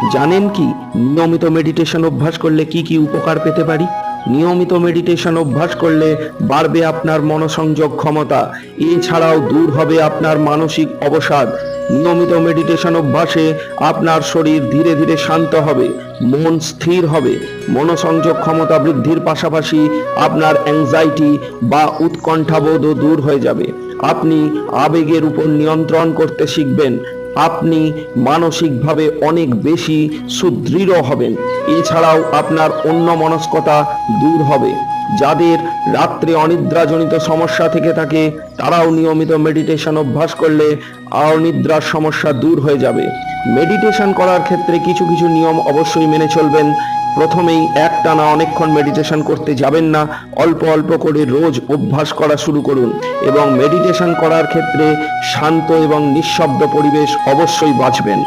জানেন কি নিয়মিত মেডিটেশন অভ্যাস করলে কি কি উপকার পেতে পারি? নিয়মিত মেডিটেশন অভ্যাস করলে বাড়বে আপনার মনোসংযোগ ক্ষমতা, এছাড়াও দূর হবে আপনার মানসিক অবসাদ। নিয়মিত মেডিটেশন অভ্যাসে আপনার শরীর ধীরে ধীরে শান্ত হবে, মন স্থির হবে, মনোসংযোগ ক্ষমতা বৃদ্ধির পাশাপাশি আপনার অ্যাংজাইটি বা উৎকণ্ঠাবোধও দূর হয়ে যাবে। আপনি আবেগের উপর নিয়ন্ত্রণ করতে শিখবেন, আপনি মানসিকভাবে অনেক বেশি সুদৃঢ় হবেন। এছাড়াও আপনার অন্যমনস্কতা দূর হবে। যাদের রাত্রে অনিদ্রাজনিত সমস্যা থেকে থাকে তারাও নিয়মিত মেডিটেশন অভ্যাস করলে অনিদ্রার সমস্যা দূর হয়ে যাবে। মেডিটেশন করার ক্ষেত্রে কিছু কিছু নিয়ম অবশ্যই মেনে চলবেন। প্রথমেই একটানা অনেকক্ষণ মেডিটেশন করতে যাবেন না, অল্প অল্প করে রোজ অভ্যাস করা শুরু করুন। এবং মেডিটেশন করার ক্ষেত্রে শান্ত এবং নিঃশব্দ পরিবেশ অবশ্যই বাছবেন।